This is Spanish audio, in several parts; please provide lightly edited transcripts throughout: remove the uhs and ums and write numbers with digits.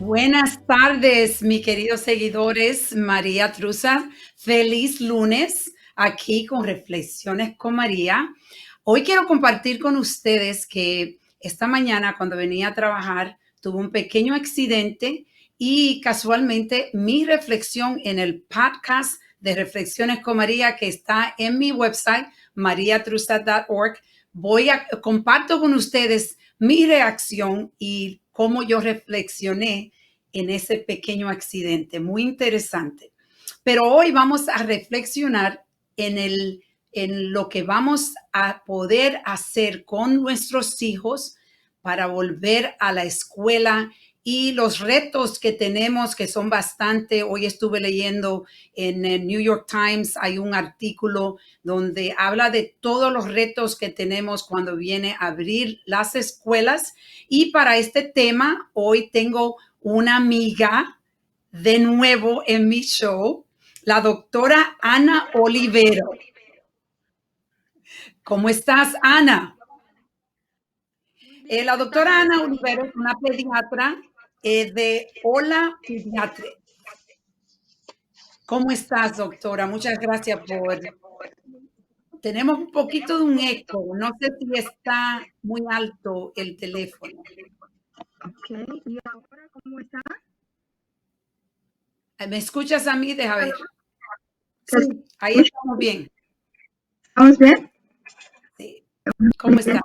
Buenas tardes, mis queridos seguidores. María Truza, feliz lunes aquí con Reflexiones con María. Hoy quiero compartir con ustedes que esta mañana cuando venía a trabajar tuve un pequeño accidente y casualmente mi reflexión en el podcast de Reflexiones con María que está en mi website mariatruza.org. Comparto con ustedes mi reacción y cómo yo reflexioné en ese pequeño accidente. Muy interesante. Pero hoy vamos a reflexionar en lo que vamos a poder hacer con nuestros hijos para volver a la escuela y los retos que tenemos, que son bastante. Hoy estuve leyendo en el New York Times, hay un artículo donde habla de todos los retos que tenemos cuando viene a abrir las escuelas. Y para este tema, hoy tengo una amiga de nuevo en mi show, la doctora Ana Olivero. ¿Cómo estás, Ana? La doctora Ana Olivero es una pediatra de Hola Pediatre. ¿Cómo estás, doctora? Muchas gracias por... Tenemos un poquito de un eco. No sé si está muy alto el teléfono. Ok, ¿y ahora cómo está? ¿Me escuchas a mí? Deja ver. ¿Se Sí, ahí estamos bien. ¿Estamos bien? Sí. ¿Cómo estás?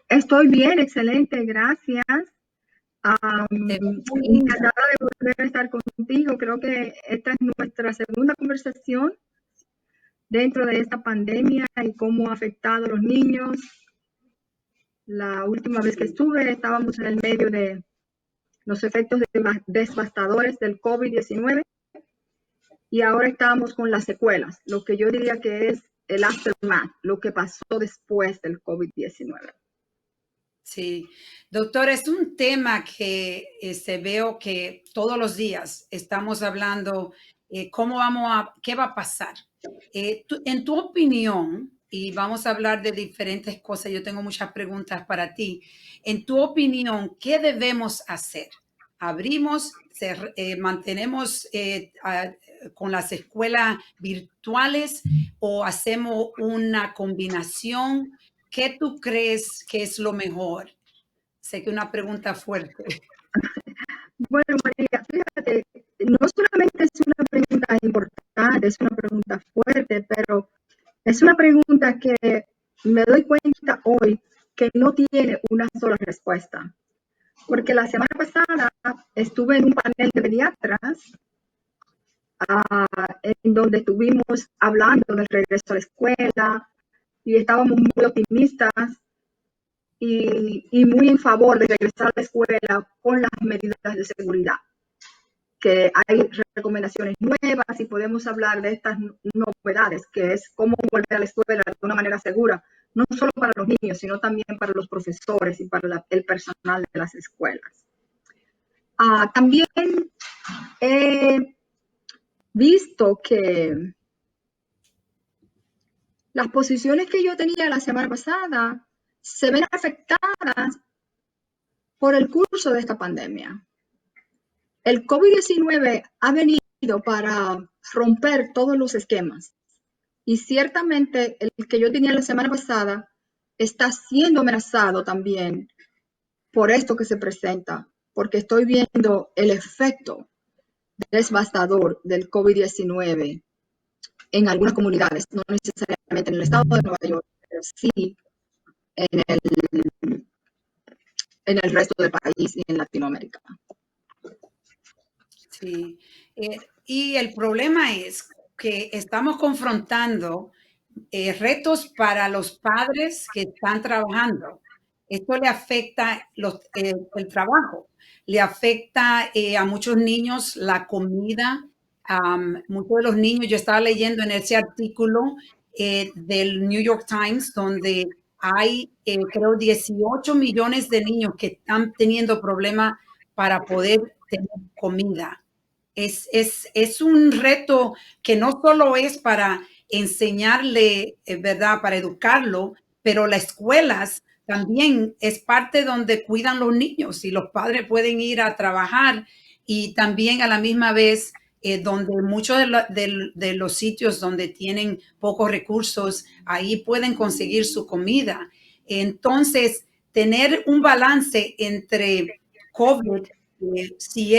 Estoy bien, excelente, gracias. Te ves muy linda. Encantada de volver a estar contigo. Creo que esta es nuestra segunda conversación dentro de esta pandemia y cómo ha afectado a los niños. La última vez que estuve estábamos en el medio de los efectos devastadores del COVID-19 y ahora estamos con las secuelas, lo que yo diría que es el aftermath, lo que pasó después del COVID-19. Sí, doctor, es un tema que veo que todos los días estamos hablando qué va a pasar. En tu opinión, y vamos a hablar de diferentes cosas, yo tengo muchas preguntas para ti. En tu opinión, ¿qué debemos hacer? ¿Abrimos, mantenemos con las escuelas virtuales o hacemos una combinación? ¿Qué tú crees que es lo mejor? Sé que una pregunta fuerte. Bueno, María, fíjate, no solamente es una pregunta importante, es una pregunta fuerte, pero es una pregunta que me doy cuenta hoy que no tiene una sola respuesta. Porque la semana pasada estuve en un panel de pediatras en donde estuvimos hablando del regreso a la escuela y estábamos muy optimistas y muy en favor de regresar a la escuela con las medidas de seguridad. Que hay recomendaciones nuevas y podemos hablar de estas novedades, que es cómo volver a la escuela de una manera segura, no solo para los niños, sino también para los profesores y para el personal de las escuelas. También he visto que las posiciones que yo tenía la semana pasada se ven afectadas por el curso de esta pandemia. El COVID-19 ha venido para romper todos los esquemas y ciertamente el que yo tenía la semana pasada está siendo amenazado también por esto que se presenta, porque estoy viendo el efecto devastador del COVID-19 en algunas comunidades, no necesariamente en el estado de Nueva York, pero sí en el resto del país y en Latinoamérica. Sí. Y el problema es que estamos confrontando retos para los padres que están trabajando. Esto le afecta el trabajo, le afecta a muchos niños la comida. Muchos de los niños, yo estaba leyendo en ese artículo del New York Times, donde hay, creo, 18 millones de niños que están teniendo problemas para poder tener comida. Es un reto que no solo es para enseñarle, ¿verdad?, para educarlo, pero las escuelas también es parte donde cuidan los niños y los padres pueden ir a trabajar y también a la misma vez donde muchos de los sitios donde tienen pocos recursos, ahí pueden conseguir su comida. Entonces, tener un balance entre COVID, si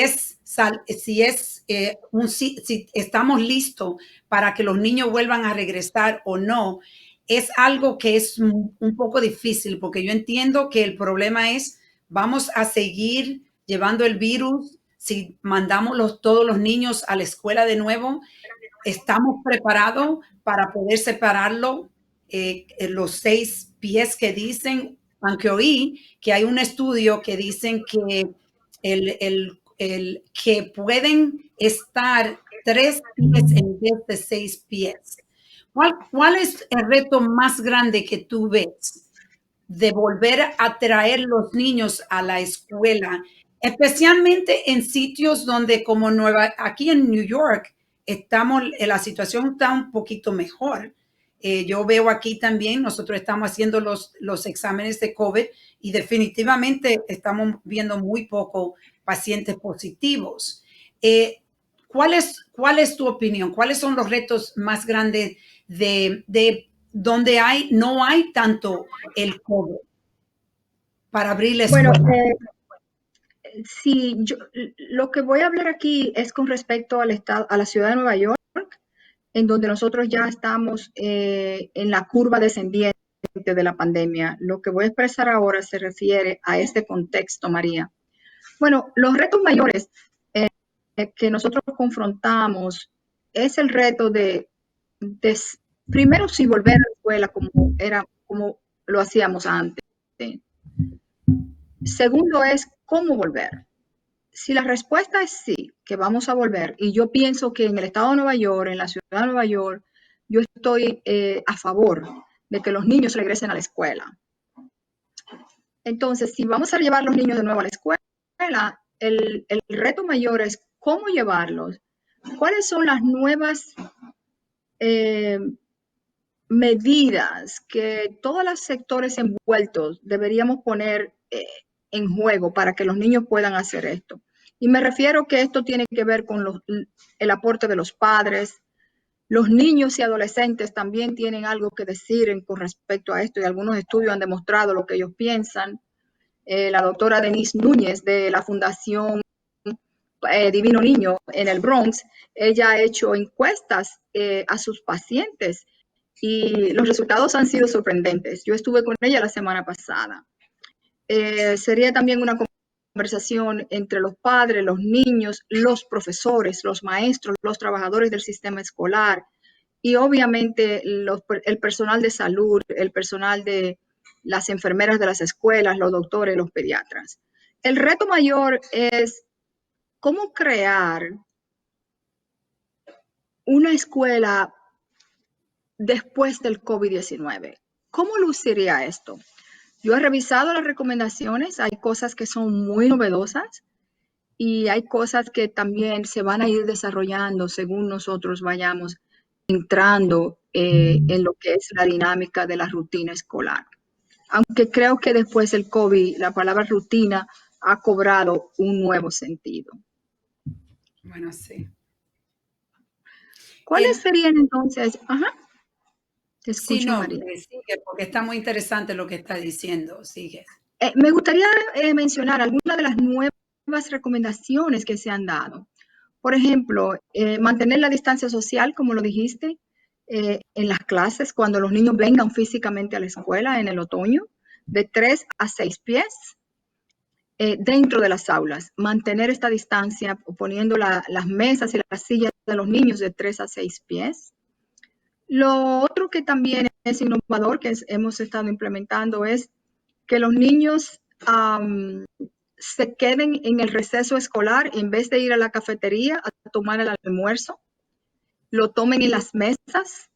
estamos listos para que los niños vuelvan a regresar o no, es algo que es un poco difícil porque yo entiendo que el problema es, vamos a seguir llevando el virus si mandamos todos los niños a la escuela de nuevo. ¿Estamos preparados para poder separarlo los 6 pies que dicen? Aunque oí que hay un estudio que dicen que que pueden estar 3 pies en vez de 6 pies. ¿Cuál es el reto más grande que tú ves de volver a traer los niños a la escuela, especialmente en sitios donde como aquí en New York la situación está un poquito mejor? Yo veo aquí también, nosotros estamos haciendo los exámenes de COVID y definitivamente estamos viendo muy poco pacientes positivos. ¿Cuál es tu opinión? ¿Cuáles son los retos más grandes de donde no hay tanto el COVID para abrir la escuela? Bueno, sí, lo que voy a hablar aquí es con respecto al estado, a la ciudad de Nueva York, en donde nosotros ya estamos en la curva descendiente de la pandemia. Lo que voy a expresar ahora se refiere a este contexto, María. Bueno, los retos mayores que nosotros confrontamos es el reto de primero, si volver a la escuela como lo hacíamos antes. Segundo es cómo volver. Si la respuesta es sí, que vamos a volver, y yo pienso que en el estado de Nueva York, en la ciudad de Nueva York, yo estoy a favor de que los niños regresen a la escuela. Entonces, si vamos a llevar a los niños de nuevo a la escuela, el reto mayor es cómo llevarlos, cuáles son las nuevas medidas que todos los sectores envueltos deberíamos poner en juego para que los niños puedan hacer esto. Y me refiero que esto tiene que ver con el aporte de los padres. Los niños y adolescentes también tienen algo que decir con respecto a esto y algunos estudios han demostrado lo que ellos piensan. La doctora Denise Núñez de la Fundación Divino Niño en el Bronx, ella ha hecho encuestas a sus pacientes y los resultados han sido sorprendentes. Yo estuve con ella la semana pasada. Sería también una conversación entre los padres, los niños, los profesores, los maestros, los trabajadores del sistema escolar y obviamente el personal de salud, el personal de las enfermeras de las escuelas, los doctores, los pediatras. El reto mayor es cómo crear una escuela después del COVID-19. ¿Cómo luciría esto? Yo he revisado las recomendaciones, hay cosas que son muy novedosas y hay cosas que también se van a ir desarrollando según nosotros vayamos entrando en lo que es la dinámica de la rutina escolar. Aunque creo que después del COVID la palabra rutina ha cobrado un nuevo sentido. Bueno, sí. ¿Cuáles serían entonces? Ajá. Te escucho, sí, no, María. Sigue, porque está muy interesante lo que está diciendo. Sigue. Me gustaría mencionar algunas de las nuevas recomendaciones que se han dado. Por ejemplo, mantener la distancia social, como lo dijiste, en las clases, cuando los niños vengan físicamente a la escuela en el otoño, de 3 a 6 pies dentro de las aulas. Mantener esta distancia poniendo las mesas y las sillas de los niños de 3 a 6 pies. Lo otro que también es innovador que hemos estado implementando es que los niños se queden en el receso escolar en vez de ir a la cafetería a tomar el almuerzo, lo tomen en las mesas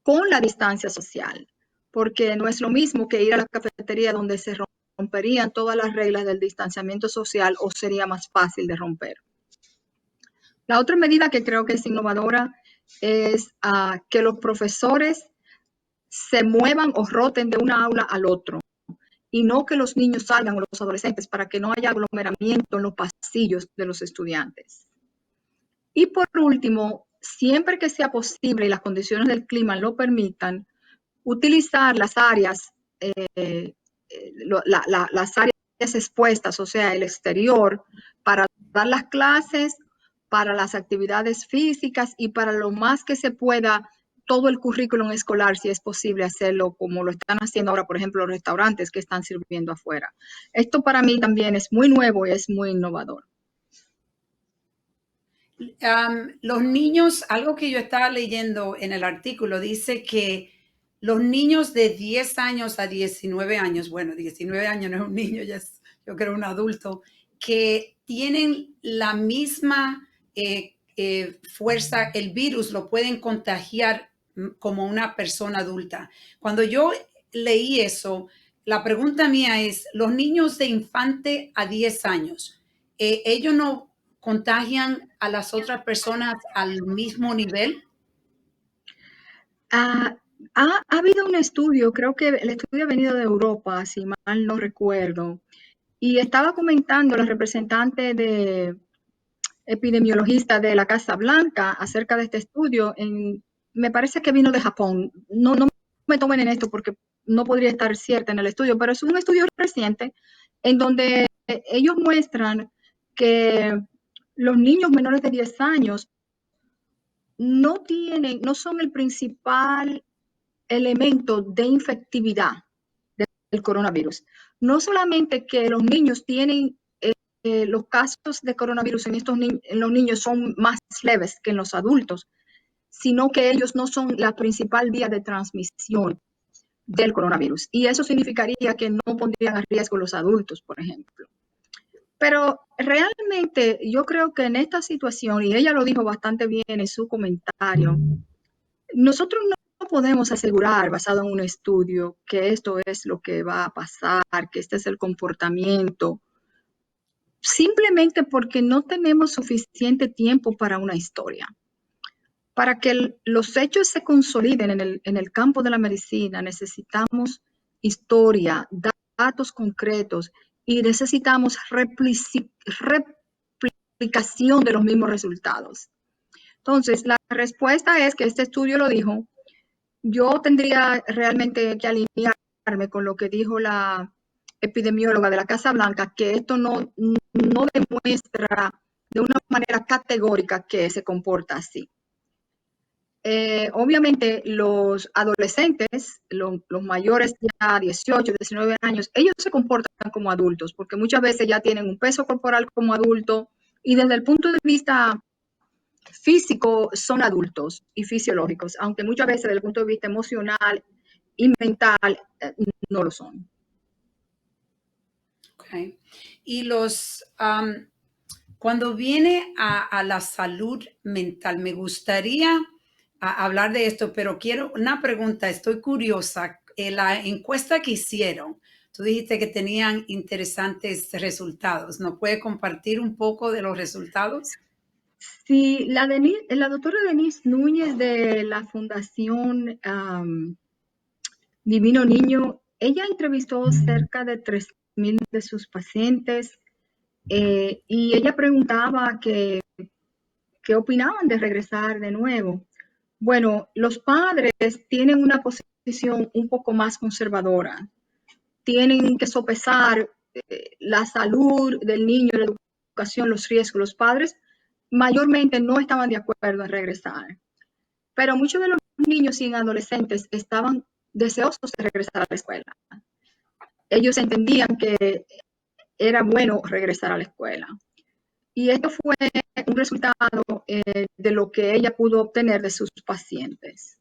con la distancia social, porque no es lo mismo que ir a la cafetería donde se romperían todas las reglas del distanciamiento social o sería más fácil de romper. La otra medida que creo que es innovadora es que los profesores se muevan o roten de una aula al otro y no que los niños salgan o los adolescentes para que no haya aglomeramiento en los pasillos de los estudiantes. Y por último, siempre que sea posible y las condiciones del clima lo permitan, utilizar las áreas, las áreas expuestas, o sea, el exterior, para dar las clases, para las actividades físicas y para lo más que se pueda todo el currículum escolar, si es posible hacerlo como lo están haciendo ahora, por ejemplo, los restaurantes que están sirviendo afuera. Esto para mí también es muy nuevo y es muy innovador. Los niños, algo que yo estaba leyendo en el artículo, dice que los niños de 10 años a 19 años, bueno, 19 años no es un niño, ya es, yo creo, un adulto, que tienen la misma fuerza, el virus lo pueden contagiar como una persona adulta. Cuando yo leí eso, la pregunta mía es, los niños de infante a 10 años, ellos no contagian a las otras personas al mismo nivel. Ha habido un estudio, creo que el estudio ha venido de Europa, si mal no recuerdo, y estaba comentando la representante de epidemiologista de la Casa Blanca acerca de este estudio. Me parece que vino de Japón. No me tomen en esto porque no podría estar cierta en el estudio, pero es un estudio reciente en donde ellos muestran que los niños menores de 10 años no son el principal elemento de infectividad del coronavirus. No solamente que los niños tienen los casos de coronavirus en los niños son más leves que en los adultos, sino que ellos no son la principal vía de transmisión del coronavirus. Y eso significaría que no pondrían a riesgo los adultos, por ejemplo. Pero realmente yo creo que en esta situación, y ella lo dijo bastante bien en su comentario, nosotros no podemos asegurar, basado en un estudio, que esto es lo que va a pasar, que este es el comportamiento, simplemente porque no tenemos suficiente tiempo para una historia. Para que los hechos se consoliden en el campo de la medicina, necesitamos historia, datos concretos y necesitamos replicación de los mismos resultados. Entonces, la respuesta es que este estudio lo dijo. Yo tendría realmente que alinearme con lo que dijo la epidemióloga de la Casa Blanca, que esto no demuestra de una manera categórica que se comporta así. Obviamente los adolescentes, los mayores ya 18, 19 años, ellos se comportan como adultos porque muchas veces ya tienen un peso corporal como adulto y desde el punto de vista físico son adultos y fisiológicos, aunque muchas veces desde el punto de vista emocional y mental no lo son. Okay. Y cuando viene a la salud mental, me gustaría hablar de esto, pero quiero una pregunta, estoy curiosa. La encuesta que hicieron, tú dijiste que tenían interesantes resultados. ¿Nos puede compartir un poco de los resultados? Sí, la doctora Denise Núñez de la Fundación Divino Niño, ella entrevistó cerca de 3,000 de sus pacientes y ella preguntaba qué opinaban de regresar de nuevo. Bueno, los padres tienen una posición un poco más conservadora. Tienen que sopesar la salud del niño, la educación, los riesgos. Los padres mayormente no estaban de acuerdo en regresar. Pero muchos de los niños y adolescentes estaban deseosos de regresar a la escuela. Ellos entendían que era bueno regresar a la escuela. Y esto fue un resultado de lo que ella pudo obtener de sus pacientes.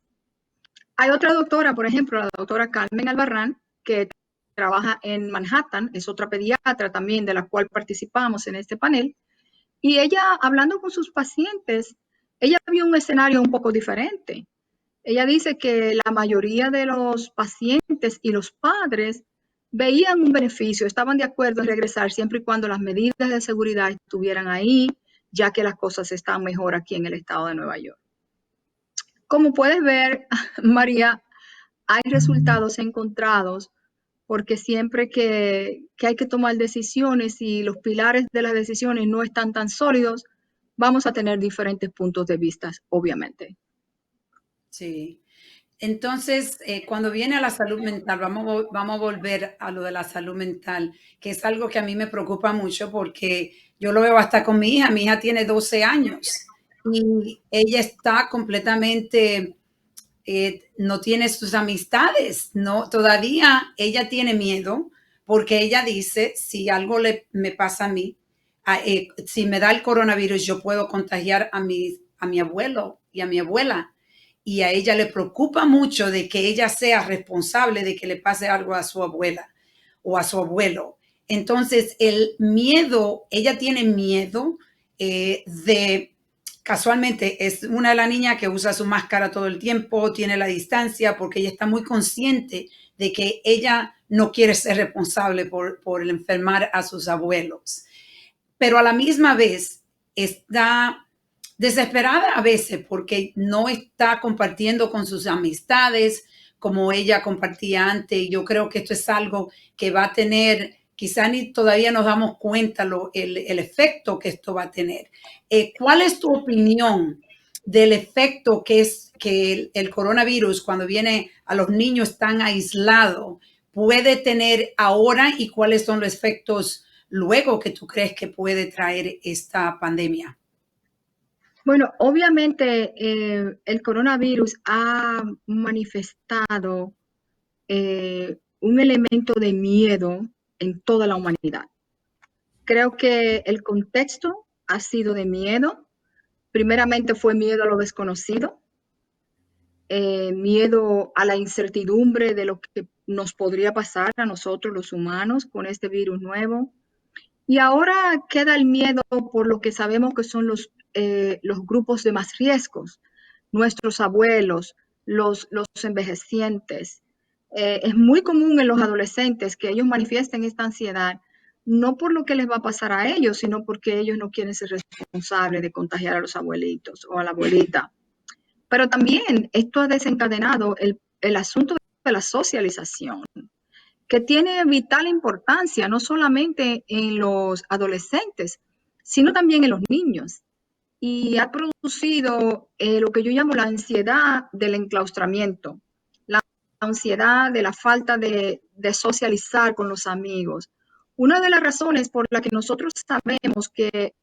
Hay otra doctora, por ejemplo, la doctora Carmen Albarrán, que trabaja en Manhattan, es otra pediatra también de la cual participamos en este panel, y ella, hablando con sus pacientes, ella vio un escenario un poco diferente. Ella dice que la mayoría de los pacientes y los padres veían un beneficio, estaban de acuerdo en regresar siempre y cuando las medidas de seguridad estuvieran ahí, ya que las cosas están mejor aquí en el estado de Nueva York. Como puedes ver, María, hay resultados encontrados porque siempre que hay que tomar decisiones y los pilares de las decisiones no están tan sólidos, vamos a tener diferentes puntos de vista, obviamente. Sí. Entonces, cuando viene a la salud mental, vamos a volver a lo de la salud mental, que es algo que a mí me preocupa mucho porque yo lo veo hasta con mi hija. Mi hija tiene 12 años y ella está completamente, no tiene sus amistades, no, todavía ella tiene miedo porque ella dice, si algo me pasa a mí, si me da el coronavirus, yo puedo contagiar a mi abuelo y a mi abuela, y a ella le preocupa mucho de que ella sea responsable de que le pase algo a su abuela o a su abuelo. Entonces, el miedo, ella tiene miedo de, casualmente, es una de las niñas que usa su máscara todo el tiempo, tiene la distancia, porque ella está muy consciente de que ella no quiere ser responsable por el enfermar a sus abuelos. Pero a la misma vez está desesperada a veces porque no está compartiendo con sus amistades como ella compartía antes. Y yo creo que esto es algo que va a tener, quizá ni todavía nos damos cuenta el efecto que esto va a tener. ¿Cuál es tu opinión del efecto que es que el coronavirus, cuando viene a los niños tan aislados, puede tener ahora, y cuáles son los efectos luego que tú crees que puede traer esta pandemia? Bueno, obviamente el coronavirus ha manifestado un elemento de miedo en toda la humanidad. Creo que el contexto ha sido de miedo. Primeramente fue miedo a lo desconocido, miedo a la incertidumbre de lo que nos podría pasar a nosotros los humanos con este virus nuevo. Y ahora queda el miedo por lo que sabemos que son los grupos de más riesgos, nuestros abuelos, los envejecientes. Es muy común en los adolescentes que ellos manifiesten esta ansiedad, no por lo que les va a pasar a ellos, sino porque ellos no quieren ser responsables de contagiar a los abuelitos o a la abuelita. Pero también esto ha desencadenado el asunto de la socialización, que tiene vital importancia, no solamente en los adolescentes, sino también en los niños. Y ha producido lo que yo llamo la ansiedad del enclaustramiento, la ansiedad de la falta de socializar con los amigos. Una de las razones por la que nosotros sabemos que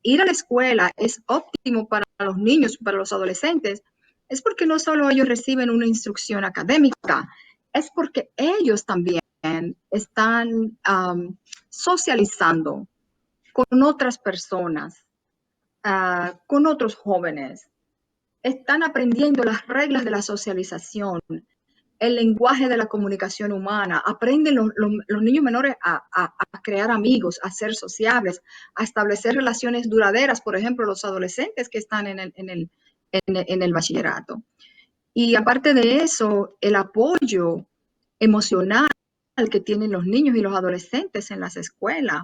ir a la escuela es óptimo para los niños, para los adolescentes, es porque no solo ellos reciben una instrucción académica, es porque ellos también están socializando con otras personas, con otros jóvenes. Están aprendiendo las reglas de la socialización, el lenguaje de la comunicación humana. Aprenden los niños menores a crear amigos, a ser sociables, a establecer relaciones duraderas, por ejemplo, los adolescentes que están en el bachillerato. Y aparte de eso, el apoyo emocional que tienen los niños y los adolescentes en las escuelas,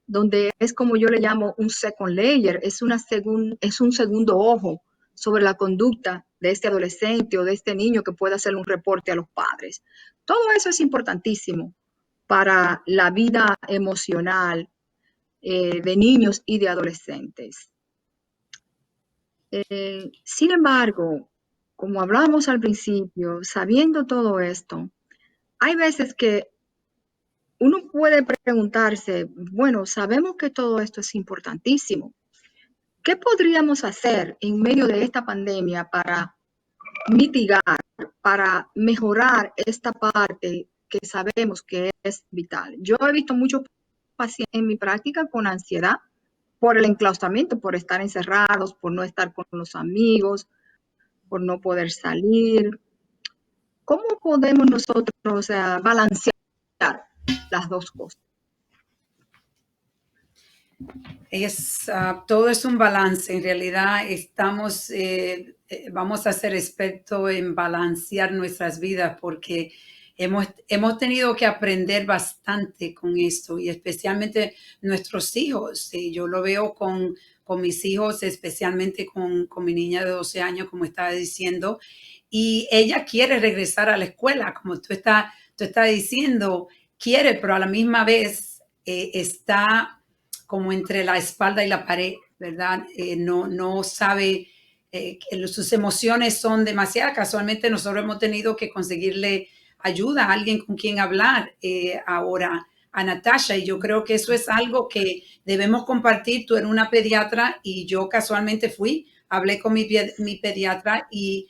donde es como yo le llamo un second layer, es un segundo ojo sobre la conducta de este adolescente o de este niño que pueda hacer un reporte a los padres. Todo eso es importantísimo para la vida emocional de niños y de adolescentes. Sin embargo, como hablamos al principio, sabiendo todo esto, hay veces que uno puede preguntarse, bueno, sabemos que todo esto es importantísimo. ¿Qué podríamos hacer en medio de esta pandemia para mitigar, para mejorar esta parte que sabemos que es vital? Yo he visto muchos pacientes en mi práctica con ansiedad por el enclaustramiento, por estar encerrados, por no estar con los amigos, por no poder salir. ¿Cómo podemos nosotros, o sea, balancear las dos cosas? Todo es un balance. En realidad vamos a ser expertos en balancear nuestras vidas porque hemos tenido que aprender bastante con esto y especialmente nuestros hijos. Yo lo veo con mis hijos, especialmente con mi niña de 12 años, como estaba diciendo. y ella quiere regresar a la escuela, como tú estás diciendo, quiere, pero a la misma vez está como entre la espalda y la pared, ¿verdad? No sabe que sus emociones son demasiadas. Casualmente nosotros hemos tenido que conseguirle ayuda a alguien con quien hablar ahora a Natasha, y yo creo que eso es algo que debemos compartir. Tú eres una pediatra y yo casualmente hablé con mi pediatra y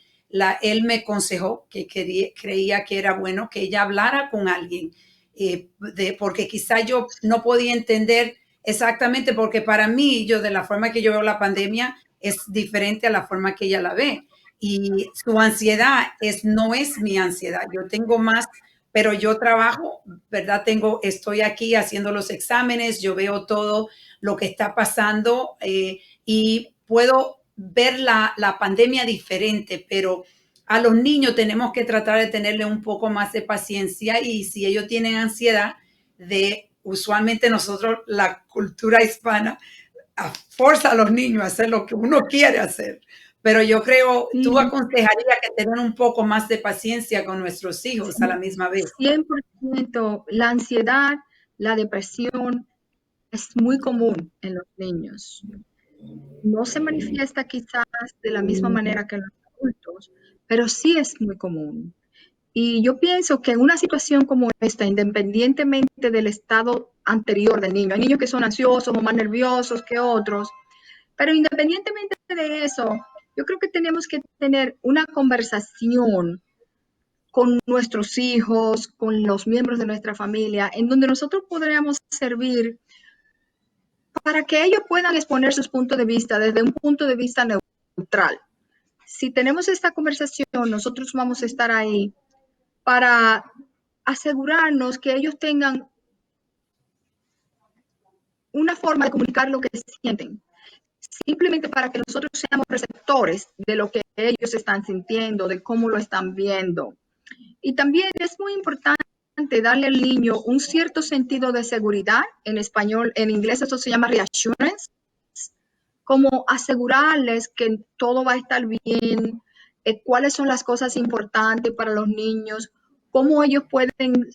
él me aconsejó que creía que era bueno que ella hablara con alguien, porque quizá yo no podía entender exactamente, porque para mí, yo de la forma que yo veo la pandemia es diferente a la forma que ella la ve. Y su ansiedad no es mi ansiedad. Yo tengo más, pero yo trabajo, ¿verdad? Estoy aquí haciendo los exámenes, yo veo todo lo que está pasando y puedo ver la pandemia diferente, pero a los niños tenemos que tratar de tenerle un poco más de paciencia, y si ellos tienen ansiedad, usualmente nosotros, la cultura hispana, forza a los niños a hacer lo que uno quiere hacer. Pero yo creo, Sí, tú aconsejarías que tengan un poco más de paciencia con nuestros hijos a la misma vez. 100%. La ansiedad, la depresión es muy común en los niños. No se manifiesta quizás de la misma manera que en los adultos, pero sí es muy común. Y yo pienso que en una situación como esta, independientemente del estado anterior del niño, hay niños que son ansiosos o más nerviosos que otros, pero independientemente de eso, yo creo que tenemos que tener una conversación con nuestros hijos, con los miembros de nuestra familia, en donde nosotros podríamos servir para que ellos puedan exponer sus puntos de vista desde un punto de vista neutral. Si tenemos esta conversación, nosotros vamos a estar ahí para asegurarnos que ellos tengan una forma de comunicar lo que sienten, simplemente para que nosotros seamos receptores de lo que ellos están sintiendo, de cómo lo están viendo. Y también es muy importante darle al niño un cierto sentido de seguridad. En español, en inglés eso se llama reassurance, como asegurarles que todo va a estar bien, cuáles son las cosas importantes para los niños, cómo ellos pueden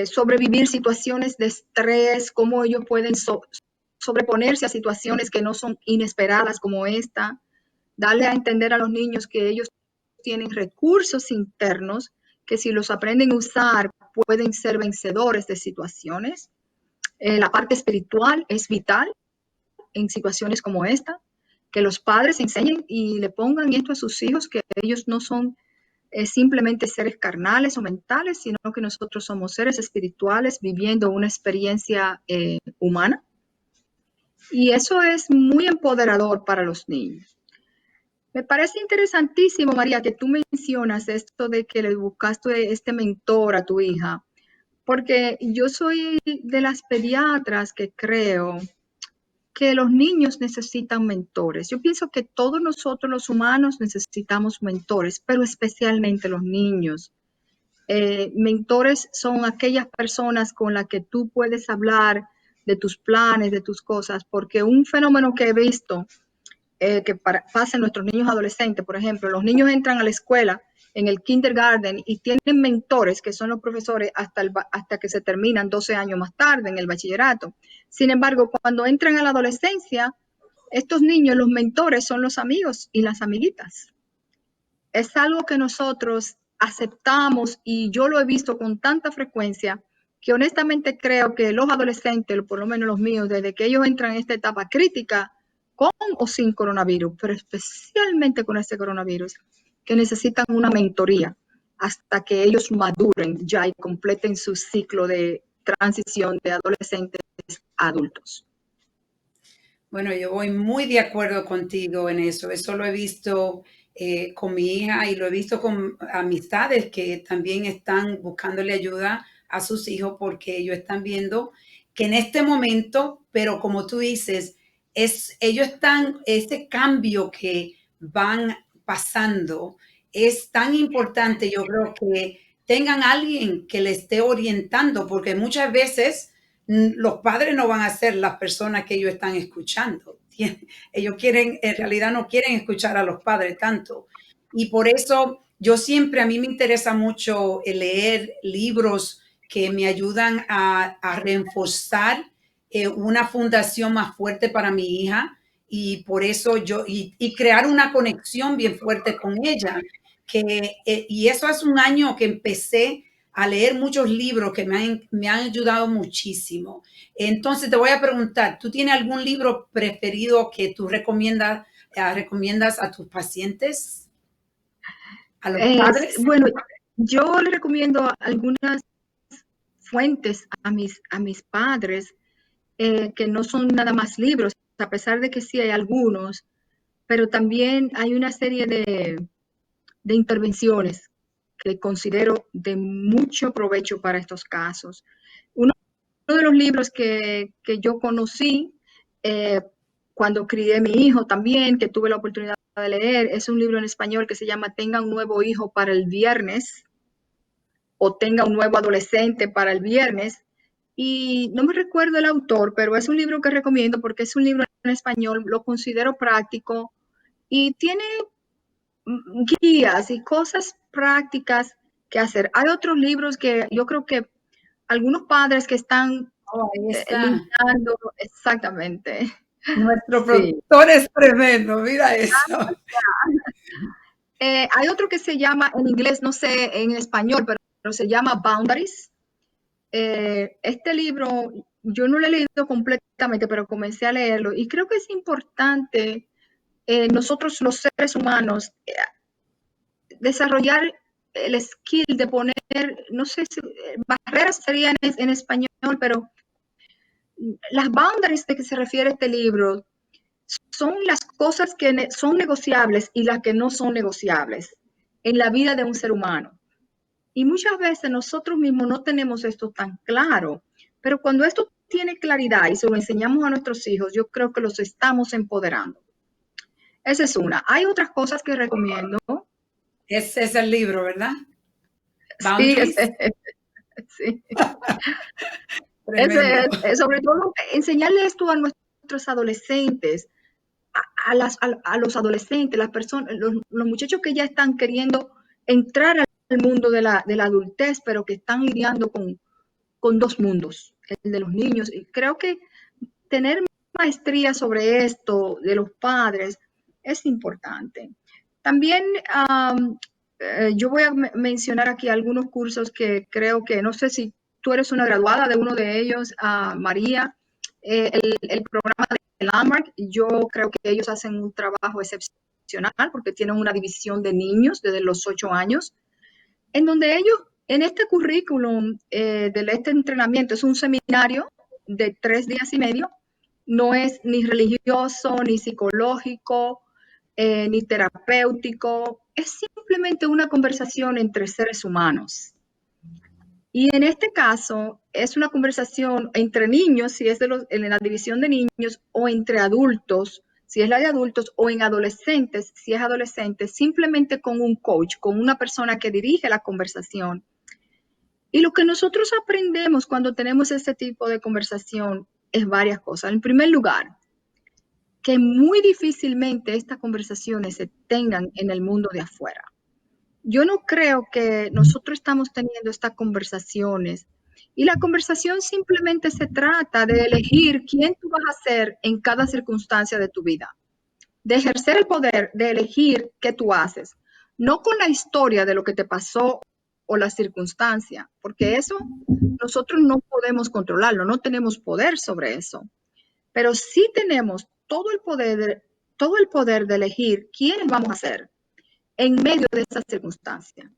sobrevivir situaciones de estrés, cómo ellos pueden sobreponerse a situaciones que no son inesperadas como esta, darle a entender a los niños que ellos tienen recursos internos que si los aprenden a usar pueden ser vencedores de situaciones. La parte espiritual es vital en situaciones como esta, que los padres enseñen y le pongan esto a sus hijos, que ellos no son simplemente seres carnales o mentales, sino que nosotros somos seres espirituales viviendo una experiencia humana. Y eso es muy empoderador para los niños. Me parece interesantísimo, María, que tú mencionas esto de que le buscaste este mentor a tu hija, porque yo soy de las pediatras que creo que los niños necesitan mentores. Yo pienso que todos nosotros los humanos necesitamos mentores, pero especialmente los niños. Mentores son aquellas personas con las que tú puedes hablar de tus planes, de tus cosas, porque un fenómeno que he visto pasa en nuestros niños adolescentes, por ejemplo, los niños entran a la escuela en el kindergarten y tienen mentores que son los profesores hasta que se terminan 12 años más tarde en el bachillerato. Sin embargo, cuando entran a la adolescencia, estos niños, los mentores son los amigos y las amiguitas. Es algo que nosotros aceptamos y yo lo he visto con tanta frecuencia que honestamente creo que los adolescentes, por lo menos los míos, desde que ellos entran en esta etapa crítica, con o sin coronavirus, pero especialmente con este coronavirus, que necesitan una mentoría hasta que ellos maduren ya y completen su ciclo de transición de adolescentes a adultos. Bueno, yo voy muy de acuerdo contigo en eso. Eso lo he visto con mi hija, y lo he visto con amistades que también están buscándole ayuda a sus hijos, porque ellos están viendo que en este momento, pero como tú dices, ellos están, este cambio que van pasando es tan importante. Yo creo que tengan alguien que le esté orientando, porque muchas veces los padres no van a ser las personas que ellos están escuchando. Ellos quieren, en realidad no quieren escuchar a los padres tanto. Y por eso yo siempre, a mí me interesa mucho leer libros que me ayudan a reforzar una fundación más fuerte para mi hija y por eso y crear una conexión bien fuerte con ella. Y eso hace un año que empecé a leer muchos libros que me han ayudado muchísimo. Entonces te voy a preguntar, ¿tú tienes algún libro preferido que tú recomiendas a tus pacientes? A los padres. Bueno, yo le recomiendo algunas fuentes a mis padres que no son nada más libros, a pesar de que sí hay algunos, pero también hay una serie de intervenciones que considero de mucho provecho para estos casos. Uno de los libros que yo conocí eh, cuando crié mi hijo también, que tuve la oportunidad de leer, es un libro en español que se llama Tenga un nuevo hijo para el viernes o Tenga un nuevo adolescente para el viernes. Y no me recuerdo el autor, pero es un libro que recomiendo porque es un libro en español, lo considero práctico y tiene guías y cosas prácticas que hacer. Hay otros libros que yo creo que algunos padres que están Oh, ahí está. lidiando exactamente. Nuestro Sí. productor es tremendo, mira eso. Hay otro que se llama, en inglés, no sé, en español, pero se llama Boundaries. Este libro yo no lo he leído completamente, pero comencé a leerlo y creo que es importante nosotros los seres humanos desarrollar el skill de poner, no sé si barreras serían en español, pero las boundaries de que se refiere este libro son las cosas que son negociables y las que no son negociables en la vida de un ser humano. Y muchas veces nosotros mismos no tenemos esto tan claro, pero cuando esto tiene claridad y se lo enseñamos a nuestros hijos, yo creo que los estamos empoderando. Esa es una. Hay otras cosas que recomiendo. Ese es el libro, ¿verdad? Sí, Boundaries. sí. Tremendo. Sobre todo enseñarle esto a nuestros adolescentes, a los adolescentes, las personas, los muchachos que ya están queriendo entrar al mundo de la adultez, pero que están lidiando con dos mundos, el de los niños. Y creo que tener maestría sobre esto de los padres es importante. También yo voy a mencionar aquí algunos cursos que creo que, no sé si tú eres una graduada de uno de ellos, María, el programa de Landmark, yo creo que ellos hacen un trabajo excepcional porque tienen una división de niños desde los 8 años, en donde ellos, en este currículum de este entrenamiento, es un seminario de 3 días y medio, no es ni religioso, ni psicológico, ni terapéutico, es simplemente una conversación entre seres humanos. Y en este caso es una conversación entre niños, si es en la división de niños, o entre adultos, si es la de adultos, o en adolescentes, si es adolescente, simplemente con un coach, con una persona que dirige la conversación. Y lo que nosotros aprendemos cuando tenemos este tipo de conversación es varias cosas. En primer lugar, que muy difícilmente estas conversaciones se tengan en el mundo de afuera. Yo no creo que nosotros estamos teniendo estas conversaciones y la conversación simplemente se trata de elegir quién tú vas a ser en cada circunstancia de tu vida, de ejercer el poder de elegir qué tú haces, no con la historia de lo que te pasó o la circunstancia, porque eso nosotros no podemos controlarlo, no tenemos poder sobre eso, pero sí tenemos todo el poder de elegir quién vamos a ser en medio de esa circunstancia.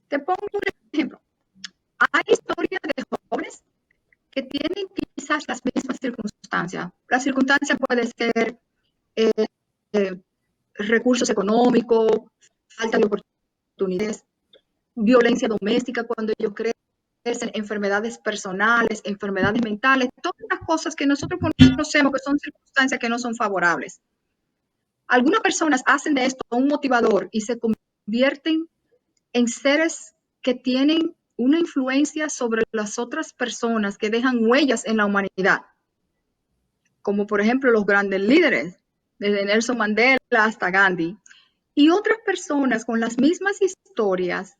Te pongo un ejemplo. Hay historias de jóvenes que tienen quizás las mismas circunstancias. La circunstancia puede ser eh, eh, recursos económicos, falta de oportunidades, violencia doméstica cuando ellos crecen, enfermedades personales, enfermedades mentales, todas las cosas que nosotros conocemos que son circunstancias que no son favorables. Algunas personas hacen de esto un motivador y se convierten en seres que tienen una influencia sobre las otras personas que dejan huellas en la humanidad, como por ejemplo los grandes líderes, desde Nelson Mandela hasta Gandhi. Y otras personas con las mismas historias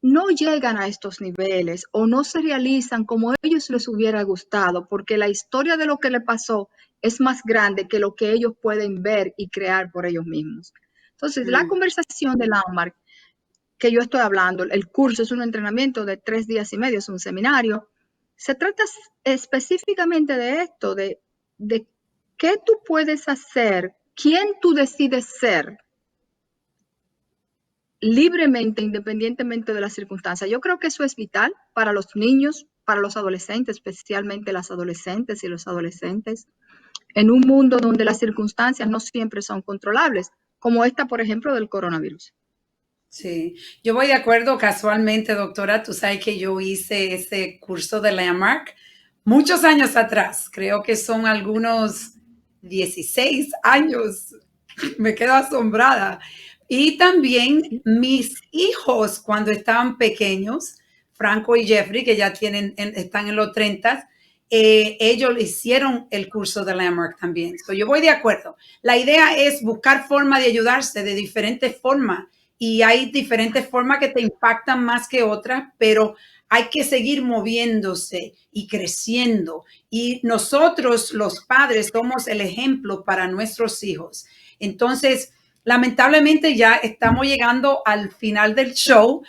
no llegan a estos niveles o no se realizan como a ellos les hubiera gustado, porque la historia de lo que le pasó es más grande que lo que ellos pueden ver y crear por ellos mismos. Entonces, la conversación de Landmark que yo estoy hablando, el curso es un entrenamiento de 3 días y medio, es un seminario, se trata específicamente de esto, de qué tú puedes hacer, quién tú decides ser libremente, independientemente de las circunstancias. Yo creo que eso es vital para los niños, para los adolescentes, especialmente las adolescentes y los adolescentes, en un mundo donde las circunstancias no siempre son controlables, como esta, por ejemplo, del coronavirus. Sí, yo voy de acuerdo. Casualmente, doctora, tú sabes que yo hice ese curso de Landmark muchos años atrás. Creo que son algunos 16 años. Me quedo asombrada. Y también mis hijos, cuando estaban pequeños, Franco y Jeffrey, que ya están en los 30, ellos hicieron el curso de Landmark también. So, yo voy de acuerdo. La idea es buscar forma de ayudarse de diferentes formas, y hay diferentes formas que te impactan más que otras, pero hay que seguir moviéndose y creciendo. Y nosotros, los padres, somos el ejemplo para nuestros hijos. Entonces, lamentablemente ya estamos llegando al final del show.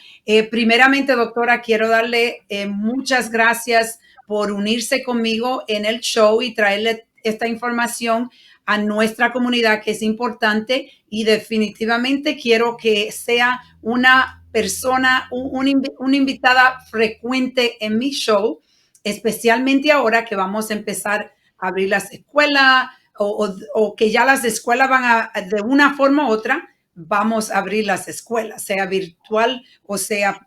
Primeramente, doctora, quiero darle muchas gracias por unirse conmigo en el show y traerle esta información a nuestra comunidad, que es importante, y definitivamente quiero que sea una persona, una invitada frecuente en mi show, especialmente ahora que vamos a empezar a abrir las escuelas, o que ya las escuelas de una forma u otra, vamos a abrir las escuelas, sea virtual o sea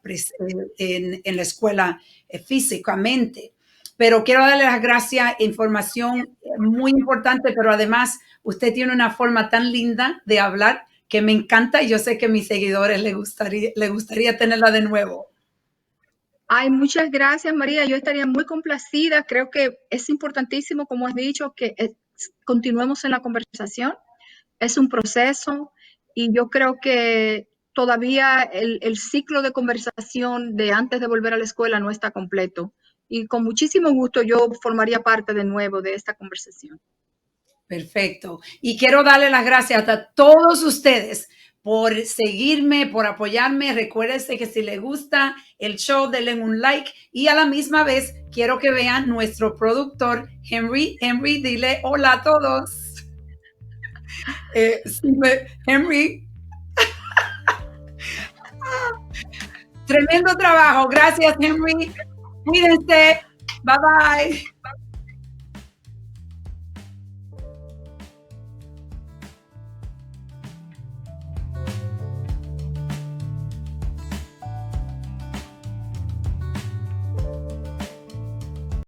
en la escuela físicamente. Pero quiero darle las gracias, información muy importante, pero además usted tiene una forma tan linda de hablar que me encanta, y yo sé que a mis seguidores le gustaría tenerla de nuevo. Ay, muchas gracias, María. Yo estaría muy complacida. Creo que es importantísimo, como has dicho, que continuemos en la conversación. Es un proceso y yo creo que todavía el ciclo de conversación de antes de volver a la escuela no está completo. Y con muchísimo gusto yo formaría parte de nuevo de esta conversación. Perfecto. Y quiero darle las gracias a todos ustedes por seguirme, por apoyarme. Recuérdense que si les gusta el show, denle un like, y a la misma vez quiero que vean nuestro productor, Henry. Henry, dile hola a todos. Henry. Tremendo trabajo. Gracias, Henry. Cuídense. Bye bye.